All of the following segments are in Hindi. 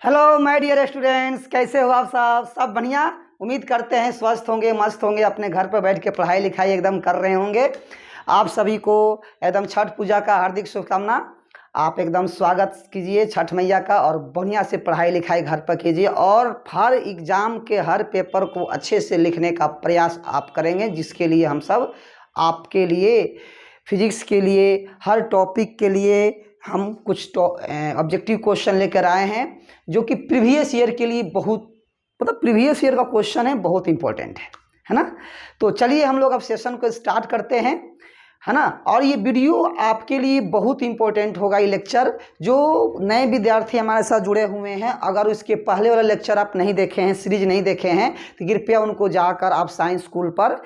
हेलो माय डियर स्टूडेंट्स, कैसे हो आप सब बढ़िया। उम्मीद करते हैं स्वस्थ होंगे, मस्त होंगे, अपने घर पर बैठ के पढ़ाई लिखाई एकदम कर रहे होंगे। आप सभी को एकदम छठ पूजा का हार्दिक शुभकामना। आप एकदम स्वागत कीजिए छठ मैया का और बढ़िया से पढ़ाई लिखाई घर पर कीजिए और हर एग्ज़ाम के हर पेपर को अच्छे से लिखने का प्रयास आप करेंगे, जिसके लिए हम सब आपके लिए फिजिक्स के लिए हर टॉपिक के लिए हम कुछ ऑब्जेक्टिव क्वेश्चन लेकर आए हैं, जो कि प्रीवियस ईयर के लिए बहुत प्रीवियस ईयर का क्वेश्चन है, बहुत इंपॉर्टेंट है ना। तो चलिए हम लोग अब सेशन को स्टार्ट करते हैं, है ना। और ये वीडियो आपके लिए बहुत इंपॉर्टेंट होगा। ये लेक्चर जो नए विद्यार्थी हमारे साथ जुड़े हुए हैं, अगर इसके पहले वाला लेक्चर आप नहीं देखे हैं, सीरीज नहीं देखे हैं, तो कृपया उनको जाकर आप साइंस स्कूल पर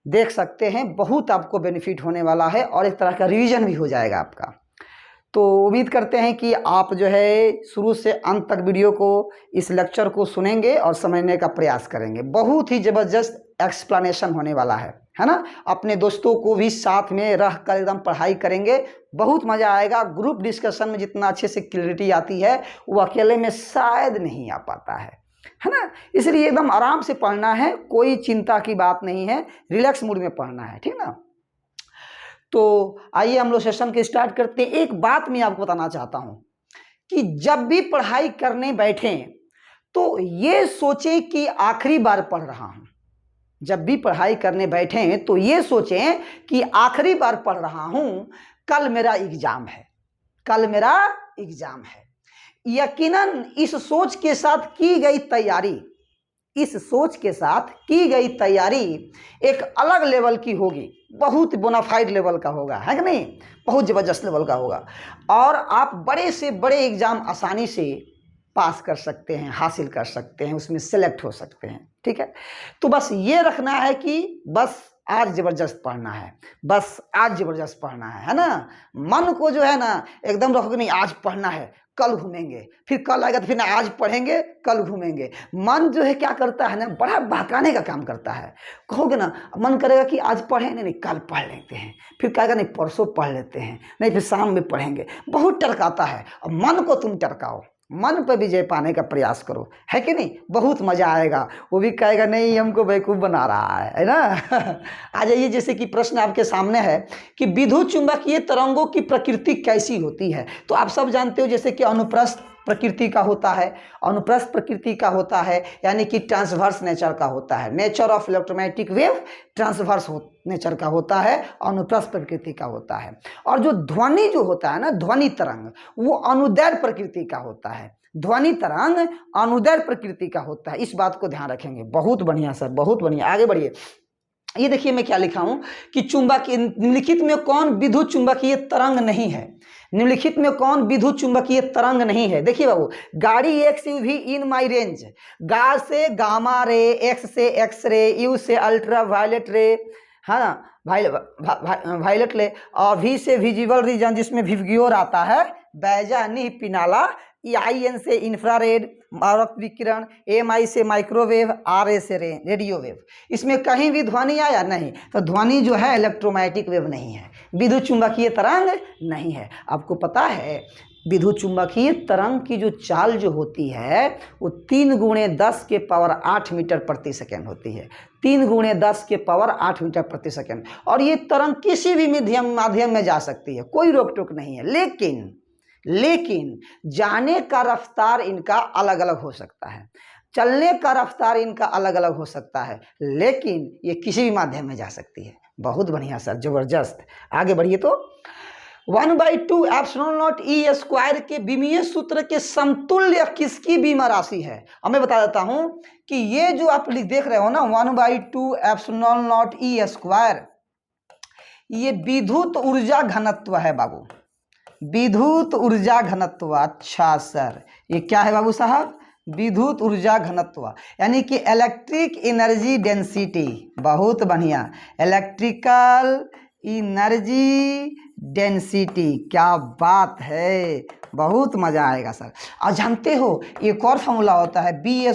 देख सकते हैं। बहुत आपको बेनिफिट होने वाला है और एक तरह का रिवीजन भी हो जाएगा आपका। तो उम्मीद करते हैं कि आप जो है शुरू से अंत तक वीडियो को, इस लेक्चर को सुनेंगे और समझने का प्रयास करेंगे। बहुत ही ज़बरदस्त एक्सप्लेनेशन होने वाला है ना। अपने दोस्तों को भी साथ में रह कर एकदम पढ़ाई करेंगे, बहुत मज़ा आएगा। ग्रुप डिस्कशन में जितना अच्छे से क्लियरिटी आती है वो अकेले में शायद नहीं आ पाता है ना। इसलिए एकदम आराम से पढ़ना है, कोई चिंता की बात नहीं है, रिलैक्स मूड में पढ़ना है, ठीक ना। तो आइए हम लोग सेशन के स्टार्ट करते हैं। एक बात मैं आपको बताना चाहता हूं कि जब भी पढ़ाई करने बैठें तो ये सोचें कि आखिरी बार पढ़ रहा हूं। जब भी पढ़ाई करने बैठें तो ये सोचें कि आखिरी बार पढ़ रहा हूं, कल मेरा एग्जाम है, कल मेरा एग्जाम है। यकीनन इस सोच के साथ की गई तैयारी, इस सोच के साथ की गई तैयारी एक अलग लेवल की होगी, बहुत बोनाफाइड लेवल का होगा, है कि नहीं, बहुत ज़बरदस्त लेवल का होगा। और आप बड़े से बड़े एग्ज़ाम आसानी से पास कर सकते हैं, हासिल कर सकते हैं, उसमें सेलेक्ट हो सकते हैं, ठीक है। तो बस ये रखना है कि बस आज ज़बरदस्त पढ़ना है, बस आज ज़बरदस्त पढ़ना है ना। मन को जो है ना एकदम रखोगे नहीं, आज पढ़ना है, कल घूमेंगे, फिर कल आएगा तो फिर ना आज पढ़ेंगे, कल घूमेंगे। मन जो है क्या करता है ना, बड़ा बहकाने का काम करता है। कहोगे ना, मन करेगा कि आज पढ़ें, नहीं कल पढ़ लेते हैं, फिर कहेगा नहीं परसों पढ़ लेते हैं, नहीं फिर शाम में पढ़ेंगे। बहुत टरकाता है। और मन को तुम टरकाओ, मन पर विजय पाने का प्रयास करो, है कि नहीं, बहुत मज़ा आएगा। वो भी कहेगा नहीं हमको बेवकूफ़ बना रहा है ना। आ जाइए, जैसे कि प्रश्न आपके सामने है कि विद्युत चुंबकीय तरंगों की प्रकृति कैसी होती है। तो आप सब जानते हो जैसे कि अनुप्रस्थ प्रकृति का होता है, अनुप्रस्थ प्रकृति का होता है, यानी कि ट्रांसवर्स नेचर का होता है। Nature of electromagnetic wave transverse nature का होता है, अनुप्रस्थ प्रकृति का होता है। और जो ध्वनि जो होता है ना, ध्वनि तरंग, वो अनुदैर्घ्य प्रकृति का होता है। ध्वनि तरंग अनुदैर्घ्य प्रकृति का होता है। इस बात को ध्यान रखेंगे। बहुत बढ़िया सर, बहुत बढ़िया, आगे बढ़िए। ये देखिए मैं क्या लिखा हूं कि चुंबकीय, निम्नलिखित में कौन विद्युत चुंबकीय तरंग नहीं है। निम्नलिखित में कौन विद्युत चुंबकीय तरंग नहीं है। देखिए बाबू, गाड़ी एक्सयूवी इन माई रेंज, गा से गामा रे, एक्स से एक्स रे, यू से अल्ट्रा वायलेट रे, है ना, वायलेट ले, और वी से विजिबल रीजन जिसमें विवग्योर आता है, बैजा नी पिनाला, IN से इंफ्रारेड विकिरण, MI से माइक्रोवेव, RA से रेडियो वेव। इसमें कहीं भी ध्वनि आया नहीं, तो ध्वनि जो है इलेक्ट्रोमैग्नेटिक वेव नहीं है, विद्युत चुंबकीय तरंग नहीं है। आपको पता है विद्युत चुंबकीय तरंग की जो चाल जो होती है वो 3 × 10⁸ मीटर प्रति सेकेंड होती है। 3 × 10⁸ मीटर प्रति सेकेंड। और ये तरंग किसी भी माध्यम में जा सकती है, कोई रोक टोक नहीं है। लेकिन जाने का रफ्तार इनका अलग अलग हो सकता है, चलने का रफ्तार इनका अलग अलग हो सकता है, लेकिन ये किसी भी माध्यम में जा सकती है। बहुत बढ़िया सर, जबरदस्त। आगे बढ़िए। तो 1/2 एप्सिलॉन नॉट E² के विमीय सूत्र के समतुल्य किसकी बीमा राशि है। अब मैं बता देता हूं कि ये जो आप देख रहे हो ना, 1/2 एप्सिलॉन नॉट E², ये विद्युत ऊर्जा घनत्व है बाबू, विद्युत ऊर्जा घनत्व। अच्छा सर, ये क्या है बाबू साहब, विद्युत ऊर्जा घनत्व, यानी कि इलेक्ट्रिक एनर्जी डेंसिटी। बहुत बढ़िया, इलेक्ट्रिकल एनर्जी डेंसिटी, क्या बात है, बहुत मज़ा आएगा सर। और जानते हो एक और फॉर्मूला होता है B²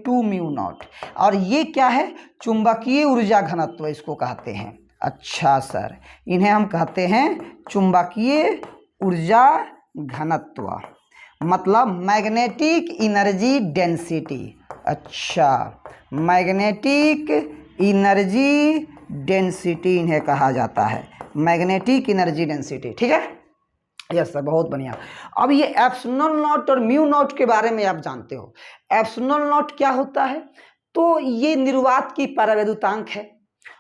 2μ0, और ये क्या है, चुंबकीय ऊर्जा घनत्व इसको कहते हैं। अच्छा सर, इन्हें हम कहते हैं चुंबकीय ऊर्जा घनत्व। मतलब मैग्नेटिक एनर्जी डेंसिटी। अच्छा, मैग्नेटिक एनर्जी डेंसिटी इन्हें कहा जाता है, मैग्नेटिक एनर्जी डेंसिटी। ठीक है, यस सर, बहुत बढ़िया। अब ये एप्सिलॉन नॉट और म्यू नॉट के बारे में आप जानते हो। एप्सिलॉन नॉट क्या होता है? तो ये निर्वात की परावैद्युतांक है,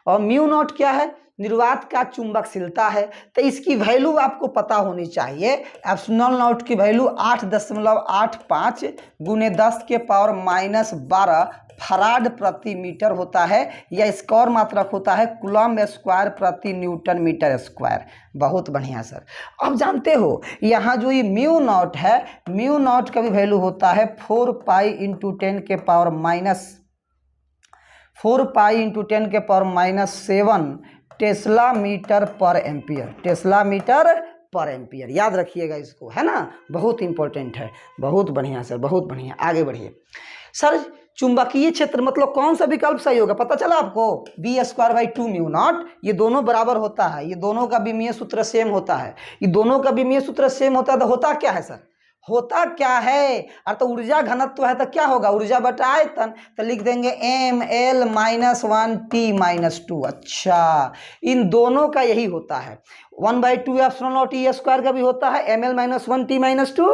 और म्यू नॉट क्या है? निर्वात का चुंबकशीलता है। तो इसकी वैल्यू आपको पता होनी चाहिए। एप्सिलॉन नॉट की वैल्यू 8.85 गुने 10 के पावर -12 फराड प्रति मीटर होता है, या इसका और मात्रक होता है कूलम्ब स्क्वायर प्रति न्यूटन मीटर स्क्वायर। बहुत बढ़िया सर। अब जानते हो यहाँ जो ये म्यू नॉट है, म्यू नॉट का भी वैल्यू होता है 4 पाई इंटू 10 के पावर -7 टेस्ला मीटर पर एम्पियर। टेस्ला मीटर पर एम्पियर, याद रखिएगा इसको, है ना, बहुत इंपॉर्टेंट है। बहुत बढ़िया सर, बहुत बढ़िया। आगे बढ़िए सर। चुंबकीय क्षेत्र मतलब कौन सा विकल्प सही होगा, पता चला आपको? b²/2 mu naught. ये दोनों बराबर होता है, ये दोनों का विमीय सूत्र सेम होता है, ये दोनों का विमीय सूत्र सेम होता है। तो होता क्या है सर? होता क्या है? और तो ऊर्जा घनत्व है तो क्या होगा? ऊर्जा बटा आयतन। तो लिख देंगे ml -1 t -2। अच्छा, इन दोनों का यही होता है। 1/2 एप्सिलॉन नॉट ई स्क्वायर का भी होता है ml -1 t -2,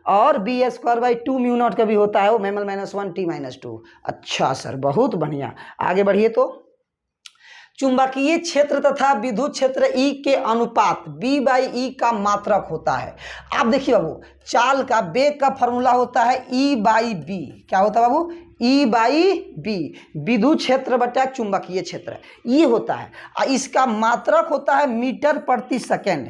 और b²/2 म्यू नॉट का भी होता है वो ml -1 t -2। अच्छा सर, बहुत बढ़िया। आगे बढ़िए। तो चुंबकीय क्षेत्र तथा विद्युत क्षेत्र E के अनुपात B/E का मात्रक होता है। आप देखिए बाबू, चाल का वेग का फॉर्मूला होता है E/B। क्या होता है बाबू? E/B, विद्युत क्षेत्र बटा चुंबकीय क्षेत्र, ये होता है। और इसका मात्रक होता है मीटर प्रति सेकेंड।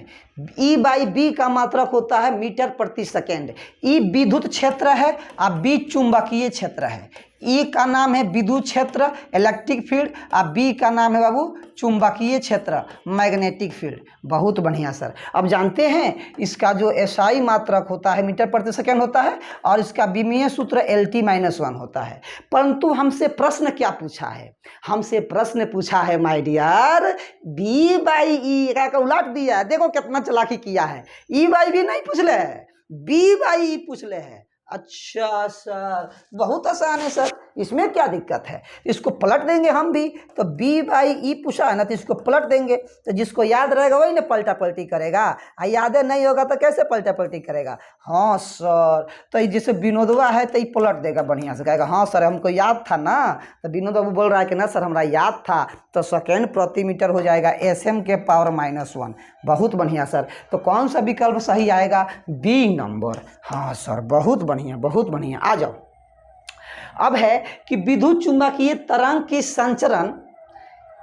E/B का मात्रक होता है मीटर प्रति सेकेंड। E विद्युत क्षेत्र है और B चुंबकीय क्षेत्र है। E का नाम है विद्युत क्षेत्र, इलेक्ट्रिक फील्ड, और B का नाम है बाबू चुंबकीय क्षेत्र, मैग्नेटिक फील्ड। बहुत बढ़िया सर। अब जानते हैं इसका जो SI मात्रक होता है मीटर प्रति सेकेंड होता है, और इसका विमीय सूत्र LT-1 होता है। परंतु हमसे प्रश्न क्या पूछा है? हमसे प्रश्न पूछा है माय डियर B/E का उलट दिया है। देखो कितना चालाकी किया है। E/B नहीं पूछ ले है, B/E पूछ ले है। अच्छा सर, बहुत आसान है सर, इसमें क्या दिक्कत है? इसको पलट देंगे हम भी। तो B/E पूछा है ना, तो इसको पलट देंगे। तो जिसको याद रहेगा वही ना पलटा पलटी करेगा, और याद नहीं होगा तो कैसे पलटा पलटी करेगा? हाँ सर। तो जैसे विनोदवा है तो ये पलट देगा, बढ़िया से कहेगा हाँ सर हमको याद था ना। तो विनोद बाबू बोल रहा है कि ना सर हमारा याद था। तो सेकेंड प्रति मीटर हो जाएगा SM के पावर -1। बहुत बढ़िया सर। तो कौन सा विकल्प सही आएगा? B number. हाँ सर, बहुत बढ़िया, बहुत बढ़िया। आ जाओ। अब है कि विद्युत चुंबकीय तरंग की संचरण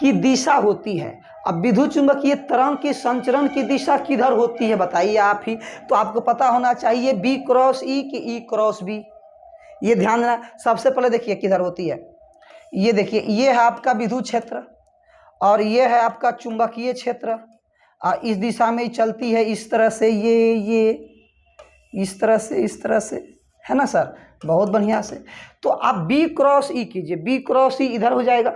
की दिशा होती है। अब विद्युत चुंबकीय तरंग की संचरण की दिशा किधर होती है बताइए आप ही। तो आपको पता होना चाहिए B×E कि E×B। ये ध्यान देना। सबसे पहले देखिए किधर होती है। ये देखिए, ये है आपका विद्युत क्षेत्र, और ये है आपका चुंबकीय क्षेत्र। इस दिशा में चलती है, इस तरह से, ये इस तरह से, इस तरह से, है ना सर। बहुत बढ़िया से। तो आप B×E कीजिए, B×E इधर हो जाएगा,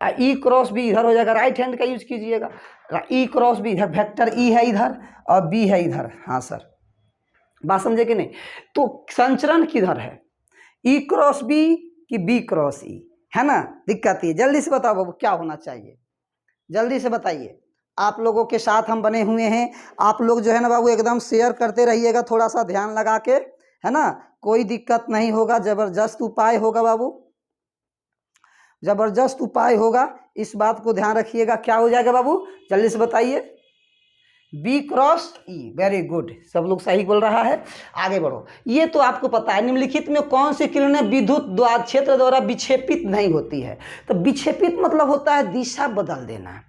E×B इधर हो जाएगा। राइट हैंड का यूज कीजिएगा। E×B इधर, वेक्टर E है इधर और B है इधर। हाँ सर, बात समझे कि नहीं? तो संचरण किधर है, E×B कि B×E, है ना? दिक्कत है। जल्दी से बताओ बाबू क्या होना चाहिए, जल्दी से बताइए। आप लोगों के साथ हम बने हुए हैं। आप लोग जो है ना बाबू एकदम शेयर करते रहिएगा, थोड़ा सा ध्यान लगा के, है ना। कोई दिक्कत नहीं होगा, जबरदस्त उपाय होगा बाबू, जबरदस्त उपाय होगा। इस बात को ध्यान रखिएगा। क्या हो जाएगा बाबू, जल्दी से बताइए। B×E, वेरी गुड, सब लोग सही बोल रहा है। आगे बढ़ो। ये तो आपको पता है निम्नलिखित में कौन सी किरणें विद्युत क्षेत्र द्वारा विक्षेपित नहीं होती है। तो विक्षेपित मतलब होता है दिशा बदल देना।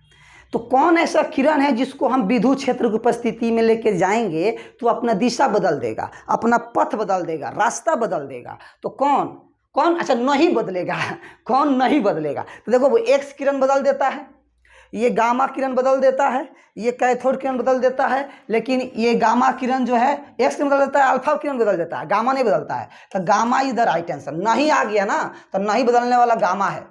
तो कौन ऐसा किरण है जिसको हम विद्युत क्षेत्र की उपस्थिति में लेके जाएंगे तो अपना दिशा बदल देगा, अपना पथ बदल देगा, रास्ता बदल देगा? तो कौन कौन? अच्छा, नहीं बदलेगा। कौन नहीं बदलेगा? तो देखो वो एक्स किरण बदल देता है, ये गामा किरण बदल देता है, ये कैथोड किरण बदल देता है, लेकिन ये गामा किरण जो है एक्स किरण बदल देता है, अल्फा किरण बदल देता है, गामा नहीं बदलता है। तो gamma is the right answer. नहीं आ गया ना, तो नहीं बदलने वाला गामा है।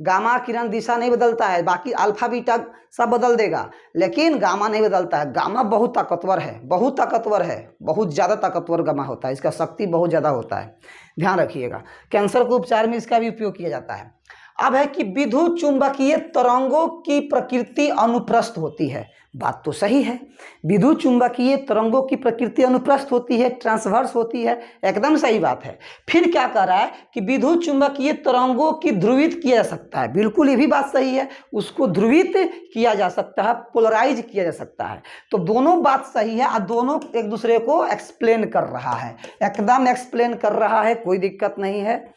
गामा किरण दिशा नहीं बदलता है, बाकी अल्फा बीटा सब बदल देगा, लेकिन गामा नहीं बदलता है। गामा बहुत ताकतवर है, बहुत ताकतवर है, बहुत ज़्यादा ताकतवर गामा होता है, इसका शक्ति बहुत ज़्यादा होता है, ध्यान रखिएगा। कैंसर के उपचार में इसका भी उपयोग किया जाता है। अब है कि विद्युत चुंबकीय तरंगों की प्रकृति अनुप्रस्थ होती है। बात तो सही है, विद्युत चुंबकीय तरंगों की प्रकृति अनुप्रस्थ होती है, ट्रांसवर्स होती है, एकदम सही बात है। फिर क्या कह रहा है कि विद्युत चुंबकीय तरंगों की ध्रुवित किया जा सकता है, बिल्कुल ये भी बात सही है, उसको ध्रुवित किया जा सकता है, पोलराइज किया जा सकता है। तो दोनों बात सही है और दोनों एक दूसरे को एक्सप्लेन कर रहा है, एकदम एक्सप्लेन कर रहा है, कोई दिक्कत नहीं है।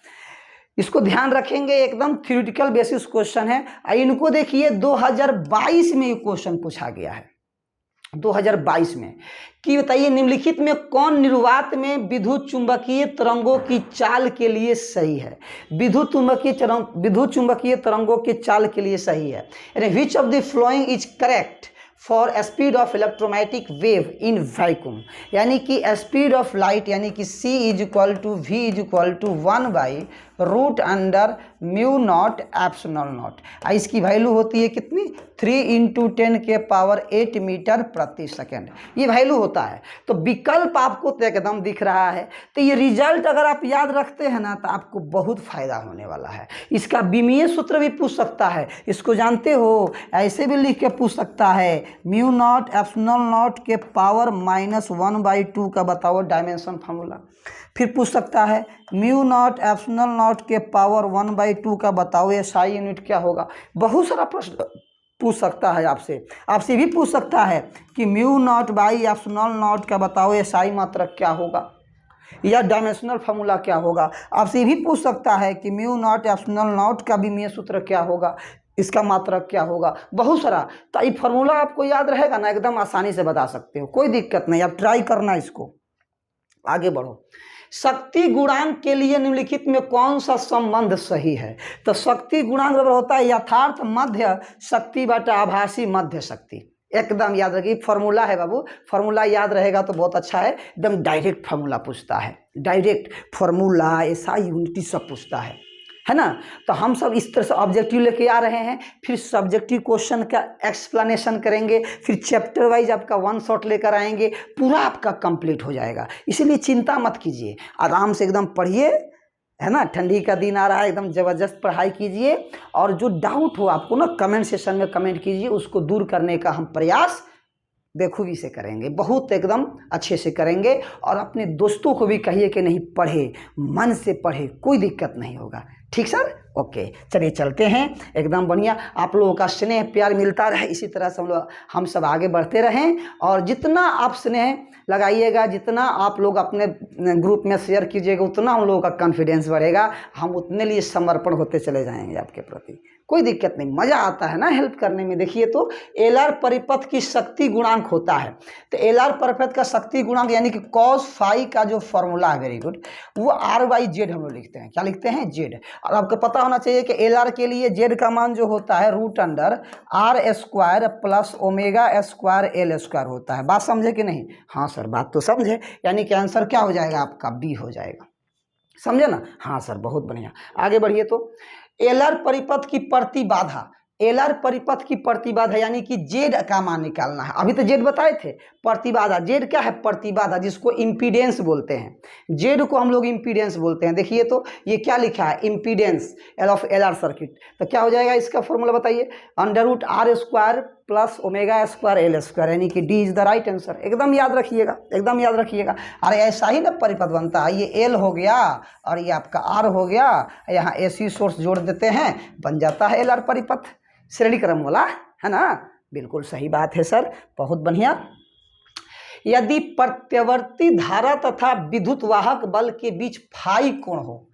इसको ध्यान रखेंगे, एकदम थ्योरेटिकल बेसिस क्वेश्चन है। इनको देखिए 2022 में ये क्वेश्चन पूछा गया है, 2022 में, कि बताइए निम्नलिखित में कौन निर्वात में विद्युत चुंबकीय तरंगों की चाल के लिए सही है। विद्युत चुंबकीय तरंगों के चाल के लिए सही है, यानी which of the following is correct for speed of electromagnetic wave in vacuum, यानी कि स्पीड ऑफ लाइट यानी कि C = V = 1/√μ0ε0। इसकी वैल्यू होती है कितनी, 3 × 10⁸ मीटर प्रति सेकेंड, ये वैल्यू होता है। तो विकल्प आपको तो एकदम दिख रहा है। तो ये रिजल्ट अगर आप याद रखते हैं ना तो आपको बहुत फायदा होने वाला है। इसका विमीय सूत्र भी पूछ सकता है, इसको जानते हो, ऐसे भी लिख के पूछ सकता है, μ0ε0 के पावर -1/2 का बताओ डायमेंशन फार्मूला। फिर पूछ सकता है μ0ε0 के पावर 1/2 का बताओ SI यूनिट क्या होगा। बहुत सारा प्रश्न पूछ सकता है आपसे भी पूछ सकता है कि μ0/ε0 का बताओ SI मात्रक क्या होगा या डायमेंशनल फार्मूला क्या होगा। आपसे भी पूछ सकता है कि μ0ε0 का विमीय सूत्र क्या होगा, इसका मात्रक क्या होगा, बहुत सारा। तो ये फार्मूला आपको याद रहेगा ना, एकदम आसानी से बता सकते हो, कोई दिक्कत नहीं, आप ट्राई करना इसको। आगे बढ़ो। शक्ति गुणांक के लिए निम्नलिखित में कौन सा संबंध सही है। तो शक्ति गुणांक बराबर होता है यथार्थ मध्य शक्ति बटा आभासी मध्य शक्ति, एकदम याद रखिए। फार्मूला है बाबू, फार्मूला याद रहेगा तो बहुत अच्छा है, एकदम डायरेक्ट फार्मूला पूछता है, डायरेक्ट फार्मूला SI यूनिट सब पूछता है ना। तो हम सब इस तरह से ऑब्जेक्टिव लेके आ रहे हैं, फिर सब्जेक्टिव क्वेश्चन का एक्सप्लेनेशन करेंगे, फिर चैप्टर वाइज आपका 1 शॉट लेकर आएंगे, पूरा आपका कंप्लीट हो जाएगा। इसीलिए चिंता मत कीजिए, आराम से एकदम पढ़िए, है ना। ठंडी का दिन आ रहा है, एकदम ज़बरदस्त पढ़ाई कीजिए, और जो डाउट हो आपको ना कमेंट सेशन में कमेंट कीजिए, उसको दूर करने का हम प्रयास बेखूबी से करेंगे, बहुत एकदम अच्छे से करेंगे। और अपने दोस्तों को भी कहिए कि नहीं पढ़े, मन से पढ़े, कोई दिक्कत नहीं होगा। ठीक सर, ओके, चलिए चलते हैं, एकदम बढ़िया। आप लोगों का स्नेह प्यार मिलता रहे, इसी तरह से हम सब आगे बढ़ते रहें। और जितना आप स्नेह लगाइएगा, जितना आप लोग अपने ग्रुप में शेयर कीजिएगा, उतना हम लोगों का कॉन्फिडेंस बढ़ेगा, हम उतने लिए समर्पण होते चले जाएंगे आपके प्रति। कोई दिक्कत नहीं, मज़ा आता है ना हेल्प करने में। देखिए तो एलआर परिपथ की शक्ति गुणांक होता है, तो एलआर परिपथ का शक्ति गुणांक यानी कि cos फाई का जो फॉर्मूला है, वेरी गुड, वो R/Z हम लोग लिखते हैं। क्या लिखते हैं? Z। और आपको पता होना चाहिए कि एलआर के लिए Z का मान जो होता है √R² + ω² L² होता है। बात समझे कि नहीं? हाँ सर, बात तो समझे, यानी कि आंसर क्या हो जाएगा आपका, B हो जाएगा। समझे ना? हाँ सर, बहुत बढ़िया। आगे बढ़िए तो एलआर परिपथ की प्रतिबाधा, एलआर परिपथ की प्रतिबाधा यानी कि जेड का मान निकालना है। अभी तो जेड बताए थे, प्रतिबाधा, जेड क्या है? प्रतिबाधा, जिसको इम्पीडेंस बोलते हैं। जेड को हम लोग इम्पीडेंस बोलते हैं। देखिए तो ये क्या लिखा है, इम्पीडेंस ऑफ एलआर सर्किट। तो क्या हो जाएगा इसका फॉर्मूला बताइए, √R² + ω² L², यानी कि D is the right answer. एकदम याद रखिएगा, एकदम याद रखिएगा। अरे ऐसा ही ना परिपथ बनता है, ये L हो गया और ये आपका R हो गया, यहाँ AC सोर्स जोड़ देते हैं, बन जाता है एलआर परिपथ, श्रेणी क्रम वाला, है ना। बिल्कुल सही बात है सर, बहुत बढ़िया। यदि प्रत्यवर्ती धारा तथा विद्युत वाहक बल के बीच फाई कोण हो,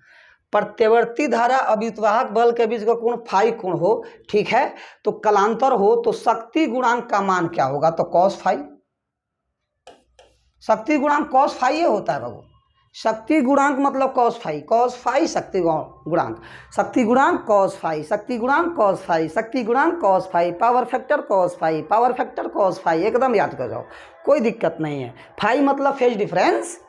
प्रत्यवर्ती धारा और विद्युतवाहक बल के बीच का कोण फाई कोण हो, ठीक है, तो कलांतर हो, तो शक्ति गुणांक का मान क्या होगा? तो cos फाई, शक्ति गुणांक cos फाई ये होता है बाबू। शक्ति गुणांक मतलब cos फाई शक्ति गुणांक, शक्ति गुणांक cos फाई, शक्ति गुणांक cos फाई, शक्ति गुणांक cos phi, power factor cos phi, power factor cos phi, एकदम याद कर जाओ, कोई दिक्कत नहीं है। फाई मतलब फेज डिफरेंस,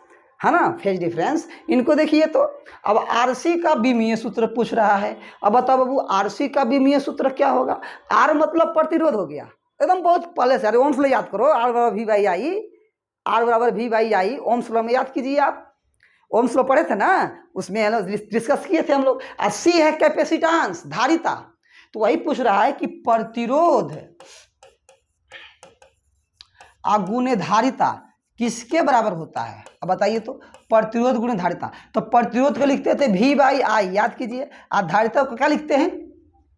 है ना, फेज डिफरेंस। इनको देखिए तो अब आरसी का विमीय सूत्र पूछ रहा है। अब बताओ बाबू आरसी का विमीय सूत्र क्या होगा। आर मतलब प्रतिरोध हो गया, एकदम बहुत पहले से। अरे ओम्स लॉ याद करो, आर बराबर वी बाई आई, आर बराबर V by I, Ohm's law में याद कीजिए आप। ओम्स लॉ पढ़े थे ना, उसमें डिस्कस किए थे हम लोग। और सी है कैपेसिटेंस, धारिता। तो वही पूछ रहा है कि प्रतिरोध गुणे धारिता किसके बराबर होता है। अब बताइए तो, प्रतिरोध गुणे धारिता। तो प्रतिरोध को लिखते थे वी बाई आई, याद कीजिए। और धारिता को क्या लिखते हैं,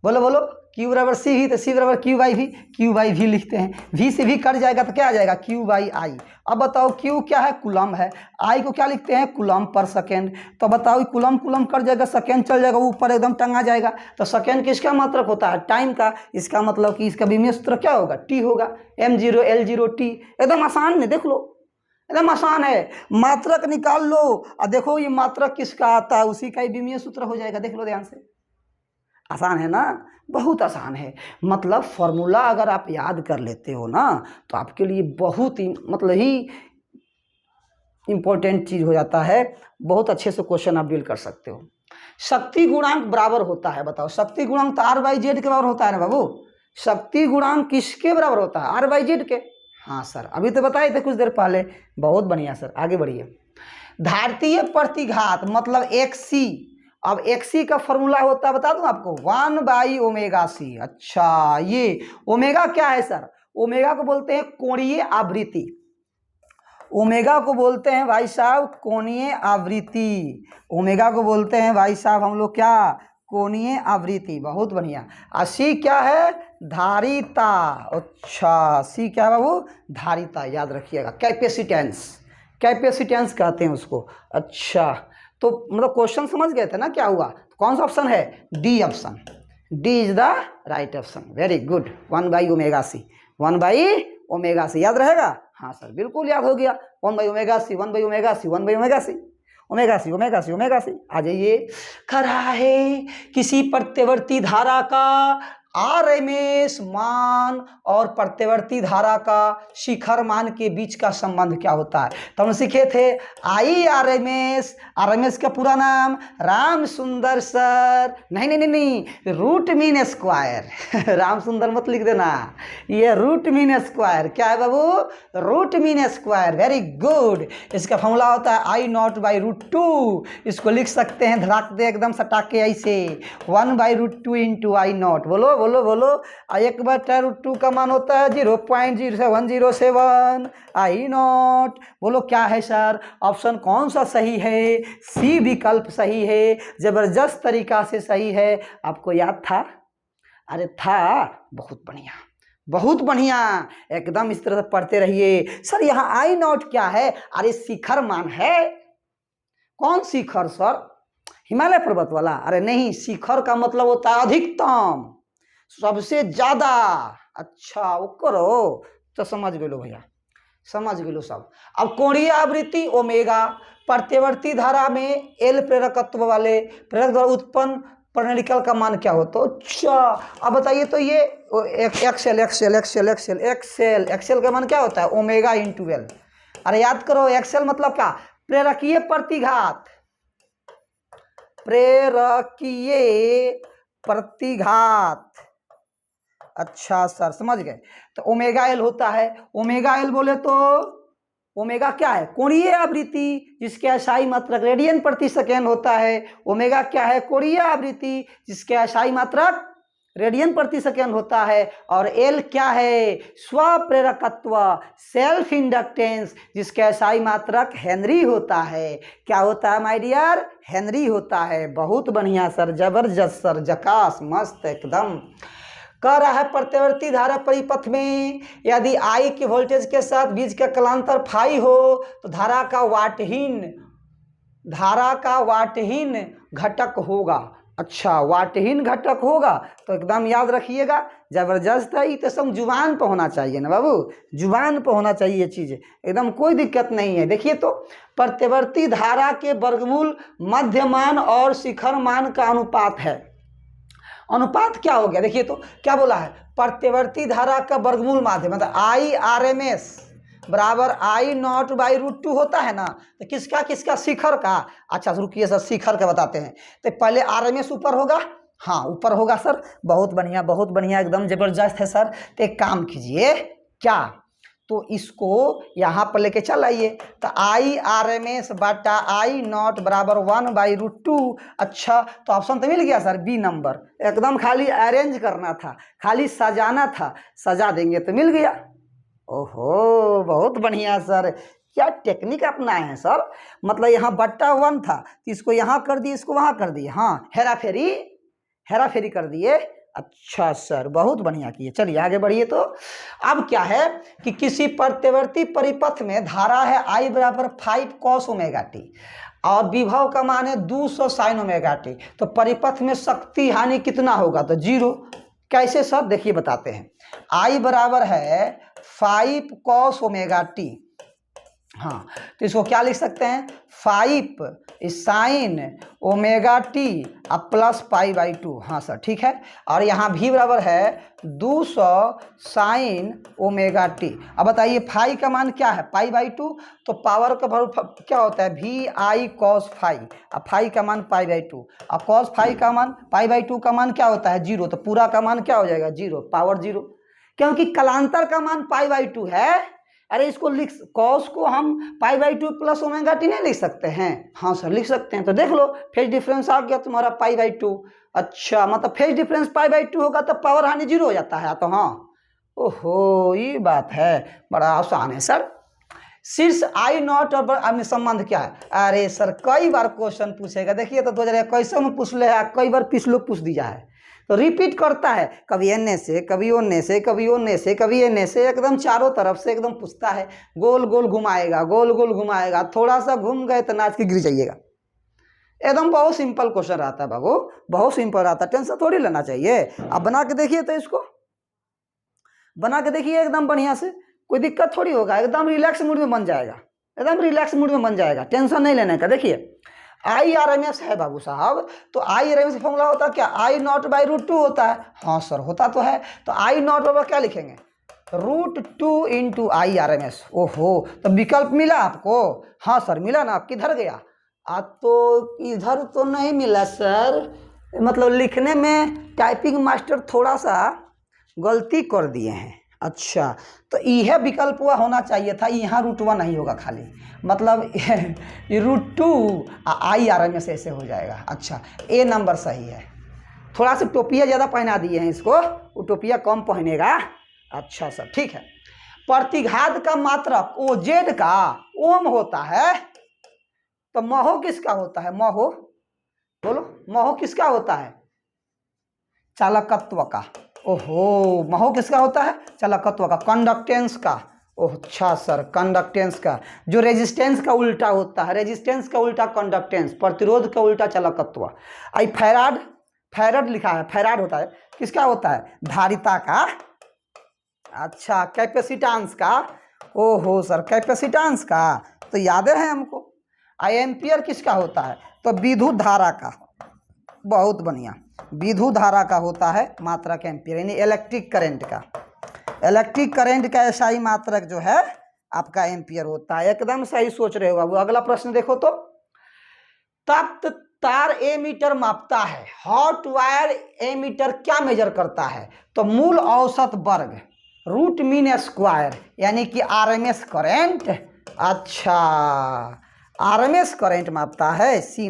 बोलो बोलो, क्यू बराबर सी भी, तो सी बराबर क्यू बाई भी, क्यू बाई भी लिखते हैं। वी से भी कट जाएगा तो क्या आ जाएगा, क्यू बाई आई। अब बताओ क्यू क्या है, कूलम है। आई को क्या लिखते हैं, कूलम पर सेकेंड। तो बताओ कूलम कूलम कट जाएगा, सेकेंड चल जाएगा, ऊपर एकदम टंगा जाएगा। तो सेकेंड किसका मात्रक होता है, टाइम का। इसका मतलब कि इसका विमीय सूत्र क्या होगा, टी होगा, m0 l0 t। एकदम आसान है, देख लो, एकदम आसान है। मात्रक निकाल लो और देखो ये मात्रक किसका आता है, उसी का ही विमीय सूत्र हो जाएगा। देख लो ध्यान से, आसान है ना, बहुत आसान है। मतलब फॉर्मूला अगर आप याद कर लेते हो ना, तो आपके लिए बहुत ही मतलब ही इम्पोर्टेंट चीज़ हो जाता है। बहुत अच्छे से क्वेश्चन आप डील कर सकते हो। शक्ति गुणांक बराबर होता है, बताओ शक्ति गुणांक तो आर बाई जेड के बराबर होता है ना बाबू। शक्ति गुणांक किसके बराबर होता है, आर बाई जेड के। हाँ सर, अभी तो बताए थे कुछ देर पहले। बहुत बढ़िया सर, आगे बढ़िए। धारतीय प्रतिघात मतलब XC। अब XC का फॉर्मूला होता है, बता दूं आपको, 1/ओमेगा c। अच्छा, ये ओमेगा क्या है सर, ओमेगा को बोलते हैं कोणीय आवृत्ति। ओमेगा को बोलते हैं भाई साहब कोणीय आवृत्ति। ओमेगा को बोलते हैं भाई साहब हम लोग क्या, कोणीय आवृत्ति। बहुत बढ़िया। और सी क्या है, धारिता। अच्छा, सी क्या है बाबू, धारिता, याद रखिएगा। कैपेसिटेंस, कैपेसिटेंस कहते हैं उसको। अच्छा, तो मतलब क्वेश्चन समझ गए थे ना क्या हुआ। कौन सा ऑप्शन है, D option, D is the right option. Very good. 1/ओमेगा c, 1/ओमेगा c याद रहेगा। हाँ सर, बिल्कुल याद हो गया। 1/ओमेगा c, 1/ओमेगा c, 1/ओमेगा c, omega C omega C omega C. आ जाइए। कह रहा है किसी प्रत्यवर्ती धारा का RMS मान और प्रत्यवर्ती धारा का शिखर मान के बीच का संबंध क्या होता है। तो हम सीखे थे IRMS। RMS का पूरा नाम राम सुंदर सर, नहीं नहीं नहीं नहीं, रूट मीन स्क्वायर। राम सुंदर मत लिख देना, ये रूट मीन स्क्वायर। क्या है बाबू, root mean square. Very good. इसका फॉर्मूला होता है I0/√2। इसको लिख सकते हैं धड़ाक दे एकदम सटा के ऐसे, 1/√2 इंटू I0। बोलो बोलो बोलो। 1/√2 का मान होता है 0.0707 I0। बोलो क्या है सर, ऑप्शन कौन सा सही है, सी विकल्प सही है। जबरदस्त तरीका से सही है। आपको याद था, अरे था, बहुत बढ़िया बहुत बढ़िया। एकदम इस तरह से पढ़ते रहिए। सर यहाँ I0 क्या है, अरे शिखर मान है। कौन शिखर सर, हिमालय पर्वत वाला। अरे नहीं, शिखर का मतलब होता है अधिकतम, सबसे ज्यादा। अच्छा वो करो, तो समझ गए लो भैया, समझ गए लो सब। अब कोणीय आवृत्ति ओमेगा, प्रत्यवर्ती धारा में L प्रेरकत्व वाले प्रेरक द्वारा उत्पन्न प्रणिकल का मान क्या होता है। अच्छा, अब बताइए तो ये एक्सेल एक्सेल एक्सेल एक्सेल एक्सेल एक्सेल का मान क्या होता है, ओमेगा इंटू L। अरे याद करो, एक्सेल मतलब क्या, प्रेरकीय प्रतिघात, प्रेरकीय प्रतिघात। अच्छा सर, समझ गए। तो ओमेगा L होता है, ओमेगा L बोले तो ओमेगा क्या है, कोणीय आवृत्ति जिसके असाई मात्रक रेडियन प्रति सेकेंड होता है। ओमेगा क्या है, कोणीय आवृत्ति जिसके असाई मात्रक रेडियन प्रति सेकेंड होता है। और L क्या है, स्वप्रेरकत्व, सेल्फ इंडक्टेंस जिसके असाई मात्रक हेनरी होता है। क्या होता है माय डियर, हेनरी होता है। बहुत बढ़िया सर, जबरदस्त सर, झकास, मस्त एकदम। कह रहा है प्रत्यवर्ती धारा परिपथ में यदि I के वोल्टेज के साथ बीच का कलांतर फाई हो तो धारा का वाटहीन घटक होगा। अच्छा, वाटहीन घटक होगा, तो एकदम याद रखिएगा। जबरदस्त है, ये तो सब जुबान पर होना चाहिए ना बाबू, जुबान पर होना चाहिए ये चीज़, एकदम कोई दिक्कत नहीं है। देखिए तो, प्रत्यवर्ती धारा के वर्गमूल मध्यमान और शिखर मान का अनुपात है। अनुपात क्या हो गया, देखिए तो क्या बोला है, प्रत्यवर्ती धारा का वर्गमूल माध्य मतलब IRMS बराबर आई नॉट बाई रूट टू होता है ना। तो किसका किसका, शिखर का। अच्छा रुकिए सर, शिखर का बताते हैं। तो पहले आरएमएस ऊपर होगा, हाँ ऊपर होगा सर, बहुत बढ़िया बहुत बढ़िया, एकदम जबरदस्त है सर। तो एक काम कीजिए, क्या, तो इसको यहाँ पर लेके चल आइए। तो आई आर एम एस बटा आई नॉट बराबर 1/√2। अच्छा तो ऑप्शन तो मिल गया सर, बी नंबर। एकदम खाली अरेंज करना था, खाली सजाना था, सजा देंगे तो मिल गया। ओहो बहुत बढ़िया सर, क्या टेक्निक अपनाए हैं सर। मतलब यहाँ बट्टा 1 था तो इसको यहाँ कर दिए, इसको वहाँ कर दिए, हाँ हेरा फेरी कर दिए। अच्छा सर बहुत बढ़िया किए, चलिए आगे बढ़िए। तो अब क्या है कि किसी प्रत्यवर्ती परिपथ में धारा है I बराबर 5 cos ओमेगा टी और विभव का मान है 200 sin ओमेगा टी। तो परिपथ में शक्ति हानि कितना होगा, तो 0। कैसे सर, देखिए बताते हैं। I बराबर है 5 cos ओमेगा टी, हाँ तो इसको क्या लिख सकते हैं, 5 साइन ओमेगा टी अब प्लस π/2, हाँ सर ठीक है। और यहाँ भी बराबर है 200 साइन ओमेगा टी। अब बताइए फाई का मान क्या है, π/2। तो पावर का भर क्या होता है, VI cos फाई। अब फाई का मान π/2, अब cos फाई का मान π/2 का मान क्या होता है 0। तो पूरा का मान क्या हो जाएगा 0, पावर 0, क्योंकि कलांतर का मान π/2 है। अरे इसको लिख, कॉस को हम π/2 प्लस ओमेगा टी नहीं लिख सकते हैं, हाँ सर लिख सकते हैं। तो देख लो फेज डिफरेंस आ गया तुम्हारा π/2। अच्छा मतलब फेज डिफरेंस π/2 होगा तो पावर हानि 0 हो जाता है, तो हाँ ओहो ये बात है, बड़ा आसान है सर। शीर्ष आई नॉट और संबंध क्या है। अरे सर कई बार क्वेश्चन पूछेगा, देखिए तो 2021 में पूछ ले, कई बार पिछलो पूछ दिया है, तो रिपीट करता है, कभी एने से, कभी ओने से, कभी ओने से, कभी एने से, एकदम चारों तरफ से एकदम पूछता है। गोल गोल घुमाएगा, गोल गोल घुमाएगा, थोड़ा सा घूम गए तो नाच के गिर जाइएगा। एकदम बहुत सिंपल क्वेश्चन रहता है बाबू, बहुत सिंपल रहता है, टेंशन थोड़ी लेना चाहिए। अब बना के देखिए, तो इसको बना के देखिए एकदम बढ़िया से, कोई दिक्कत थोड़ी होगा, एकदम रिलैक्स मूड में बन जाएगा, एकदम रिलैक्स मूड में बन जाएगा, टेंशन नहीं लेने का। देखिए IRMS है बाबू साहब, तो IRMS फॉर्मूला होता है क्या, I नॉट बाई √2 होता है, हाँ सर होता तो है। तो I नॉट बराबर क्या लिखेंगे, √2 इंटू IRMS। ओहो तो विकल्प मिला आपको, हाँ सर मिला ना, आप किधर गया, तो इधर तो नहीं मिला सर, मतलब लिखने में टाइपिंग मास्टर थोड़ा सा गलती कर दिए हैं। अच्छा तो यह विकल्प हुआ होना चाहिए था, यहाँ √1 नहीं होगा खाली, मतलब √2 IRMS ऐसे हो जाएगा। अच्छा ए नंबर सही है, थोड़ा सा टोपिया ज़्यादा पहना दिए हैं इसको, वो टोपिया कम पहनेगा। अच्छा सर ठीक है। प्रतिघात का मात्रक OZ का ओम होता है, तो महो किसका होता है, महो बोलो, महो किसका होता है, चालकत्व का। ओहो महो किसका होता है, चालकत्व का, कंडक्टेंस का। ओह अच्छा सर कंडक्टेंस का, जो रेजिस्टेंस का उल्टा होता है, रेजिस्टेंस का उल्टा कंडक्टेंस, प्रतिरोध का उल्टा चालकत्व। आई फैराड लिखा है, फैराड होता है किसका होता है, धारिता का। अच्छा कैपेसिटेंस का, ओहो सर कैपेसिटेंस का तो याद है हमको। आई एम्पियर किसका होता है, तो विद्युत धारा का, बहुत बढ़िया, विद्युत धारा का होता है मात्रक एम्पियर, यानी इलेक्ट्रिक करंट का, इलेक्ट्रिक करंट का एसआई मात्रक जो है आपका एम्पियर होता है। एकदम सही सोच रहे हो बाबू। अगला प्रश्न देखो, तो तप्त तार एमीटर मापता है, हॉट वायर एमीटर क्या मेजर करता है, तो मूल औसत वर्ग, रूट मीन स्क्वायर, यानी कि आरएमएस करंट। अच्छा आरएमएस करंट मापता है, सी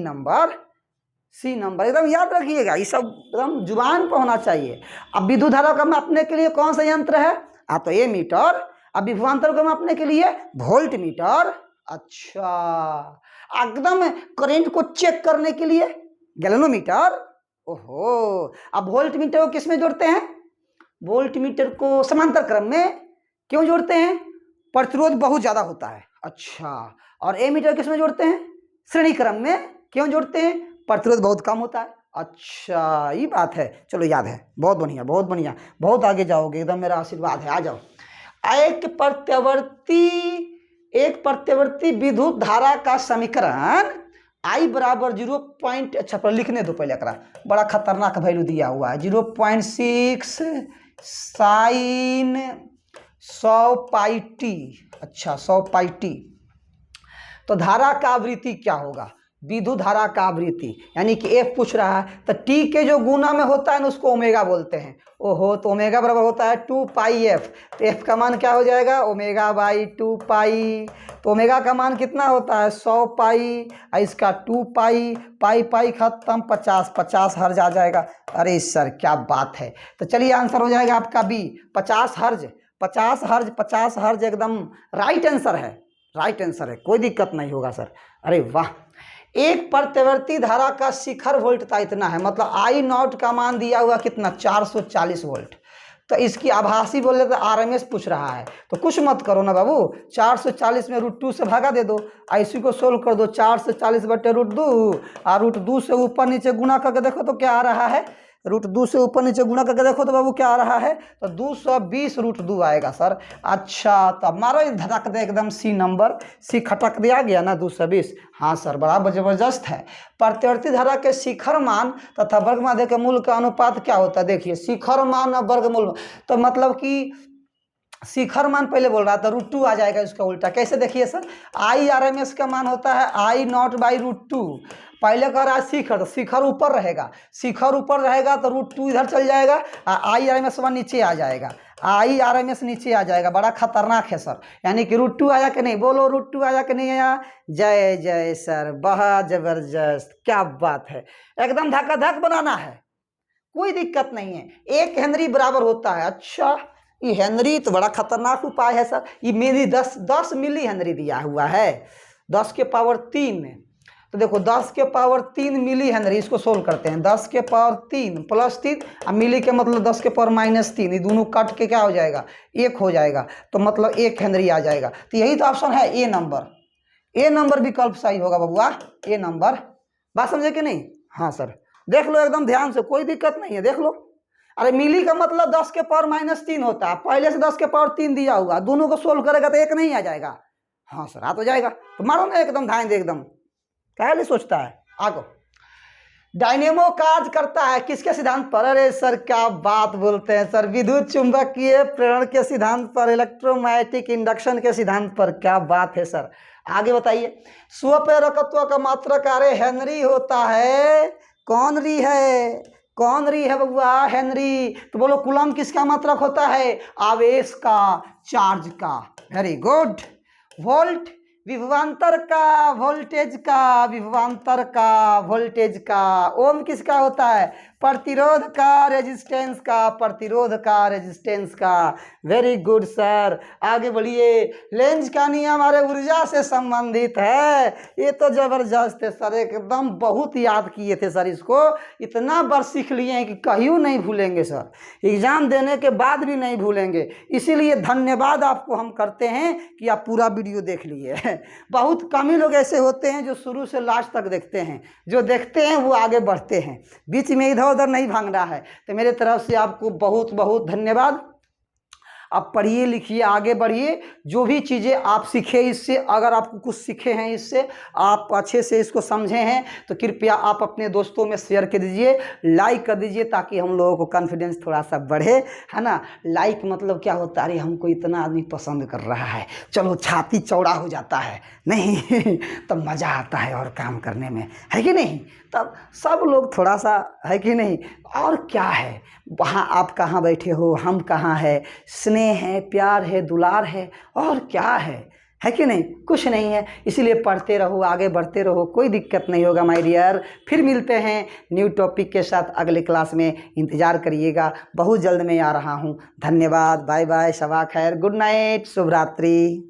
नंबर एकदम याद रखिएगा, ये सब एकदम जुबान पर होना चाहिए। अब विद्युत धारा को मापने के लिए कौन सा यंत्र है, तो एमीटर। अब विभवांतर को मापने के लिए वोल्ट मीटर। अच्छा एकदम करंट को चेक करने के लिए गैल्वेनोमीटर। ओहो अब वोल्ट मीटर को किस में जोड़ते हैं, वोल्ट मीटर को समांतर क्रम में क्यों जोड़ते हैं, प्रतिरोध बहुत ज़्यादा होता है। अच्छा और एमीटर किस में जोड़ते हैं, श्रेणी क्रम में क्यों जोड़ते हैं, प्रतिरोध बहुत कम होता है। अच्छा ये बात है, चलो याद है, बहुत बढ़िया बहुत बढ़िया, बहुत आगे जाओगे, एकदम मेरा आशीर्वाद है, आ जाओ। एक प्रत्यवर्ती विद्युत धारा का समीकरण I बराबर 0. अच्छा पर लिखने दो पहले, एकरा बड़ा खतरनाक वैल्यू दिया हुआ है, 0.6 साइन 100 पाई टी। अच्छा 100 पाई टी। तो धारा का आवृत्ति क्या होगा? विद्युत धारा का आवृत्ति, यानी कि एफ पूछ रहा है तो टी के जो गुना में होता है ना उसको ओमेगा बोलते हैं। ओहो, तो ओमेगा बराबर होता है 2 पाई एफ। तो एफ का मान क्या हो जाएगा? ओमेगा बाई 2 पाई। तो ओमेगा का मान कितना होता है? 100 पाई, और इसका 2 पाई, पाई पाई खत्म, 50 हर्ज आ जाएगा। अरे सर क्या बात है। तो चलिए आंसर हो जाएगा आपका बी, 50 हर्ज। 50 हर्ज एकदम राइट आंसर है, राइट आंसर है, कोई दिक्कत नहीं होगा सर। अरे वाह। एक प्रतिवर्ती धारा का शिखर वोल्टता इतना है, मतलब आई नॉट का मान दिया हुआ कितना? 440 वोल्ट। तो इसकी आभासी बोले तो आरएमएस पूछ रहा है, तो कुछ मत करो ना बाबू, 440 में √2 से भागा दे दो, इसी को सोल्व कर दो। 440/√2 और √2 से ऊपर नीचे गुना करके देखो तो क्या आ रहा है? √2 से ऊपर नीचे गुना करके देखो तो बाबू क्या आ रहा है? तो 220√2 आएगा सर। अच्छा, तो मारो धड़क दे एकदम सी नंबर, सी खटक दिया गया ना 220। हाँ सर, बड़ा जबरदस्त है। प्रतिवर्ती धारा के शिखर मान तथा वर्ग माध्य के मूल का अनुपात क्या होता है? देखिए शिखर मान और वर्गमूल, तो मतलब कि शिखर मान पहले बोल रहा था, √2 आ जाएगा इसका उल्टा। कैसे? देखिए सर, आई आरएमएस का मान होता है आई नॉट बाई √2। पहले कह रहा है शिखर, तो शिखर ऊपर रहेगा, शिखर ऊपर रहेगा तो √2 इधर चल जाएगा, आई आरएमएस मान नीचे आ जाएगा, आई आरएमएस नीचे आ जाएगा। बड़ा खतरनाक है सर, यानी कि √2 आया कि नहीं? बोलो √2 आया कि नहीं आया? जय जय सर, बहुत जबरदस्त, क्या बात है। एकदम धक्का धक बनाना है, कोई दिक्कत नहीं है। 1 हेनरी बराबर होता है। अच्छा, ये हेनरी तो बड़ा खतरनाक उपाय है सर। ये मेरी 10 मिली हेनरी दिया हुआ है, 10 के पावर 3। तो देखो 10 के पावर 3 मिली हेनरी, इसको सोल्व करते हैं। 10 के पावर 3 प्लस 3 और मिली के मतलब 10 के पावर -3, ये दोनों कट के क्या हो जाएगा? 1 हो जाएगा, तो मतलब 1 हेनरी आ जाएगा। तो यही तो ऑप्शन है, ए नंबर। ए नंबर विकल्प सही होगा बबुआ, ए नंबर। बात समझे कि नहीं? हाँ सर, देख लो एकदम ध्यान से, कोई दिक्कत नहीं है, देख लो। अरे मिली का मतलब 10 के पावर -3 होता है, पहले से 10 के पावर 3 दिया हुआ, दोनों को सोल्व करेगा तो 1 नहीं आ जाएगा। हाँ सर, आ तो जाएगा। तो मारो ना एकदम ध्यान दे, एकदम क्या नहीं सोचता है। आगो, डायनेमो कार्य करता है किसके सिद्धांत पर? अरे सर क्या बात बोलते हैं सर, विद्युत चुंबकीय प्रेरण के सिद्धांत पर, इलेक्ट्रोमैग्नेटिक इंडक्शन के सिद्धांत पर। क्या बात है सर, आगे बताइए। स्वप्रेरकत्व का मात्रक अरे हेनरी होता है। कौन री है? कौन री है बबुआ? हेनरी। तो बोलो कूलम किसका मात्रक होता है? आवेश का, चार्ज का। Very good. वोल्ट विभवांतर का, वोल्टेज का, विभवांतर का, वोल्टेज का। ओम किसका होता है? प्रतिरोध का, रेजिस्टेंस का, प्रतिरोध का, रेजिस्टेंस का। वेरी गुड सर, आगे बढ़िए। लेंज का नियम हमारे ऊर्जा से संबंधित है। ये तो जबरदस्त है सर, एकदम बहुत याद किए थे सर इसको, इतना बार सीख लिए हैं कि कहीं नहीं भूलेंगे सर, एग्जाम देने के बाद भी नहीं भूलेंगे। इसीलिए धन्यवाद आपको हम करते हैं कि आप पूरा वीडियो देख लिए। बहुत कम ही लोग ऐसे होते हैं जो शुरू से लास्ट तक देखते हैं, जो देखते हैं वो आगे बढ़ते हैं, बीच में इधर उधर नहीं भागना है। तो मेरे तरफ से आपको बहुत बहुत धन्यवाद। आप पढ़िए लिखिए, आगे बढ़िए। जो भी चीज़ें आप सीखे इससे, अगर आपको कुछ सीखे हैं इससे, आप अच्छे से इसको समझे हैं, तो कृपया आप अपने दोस्तों में शेयर कर दीजिए, लाइक कर दीजिए, ताकि हम लोगों को कॉन्फिडेंस थोड़ा सा बढ़े, है ना। लाइक मतलब क्या होता है? अरे हमको इतना आदमी पसंद कर रहा है, चलो छाती चौड़ा हो जाता है, नहीं तब मज़ा आता है और काम करने में, है कि नहीं? तब सब लोग थोड़ा सा, है कि नहीं? और क्या है, वहाँ आप कहाँ बैठे हो, हम कहाँ है, स्नेह है, प्यार है, दुलार है, और क्या है कि नहीं? कुछ नहीं है। इसीलिए पढ़ते रहो, आगे बढ़ते रहो, कोई दिक्कत नहीं होगा माय डियर। फिर मिलते हैं न्यू टॉपिक के साथ अगले क्लास में, इंतज़ार करिएगा, बहुत जल्द मैं आ रहा हूँ। धन्यवाद, बाय बाय, शबा खैर, गुड नाइट, शुभ रात्रि।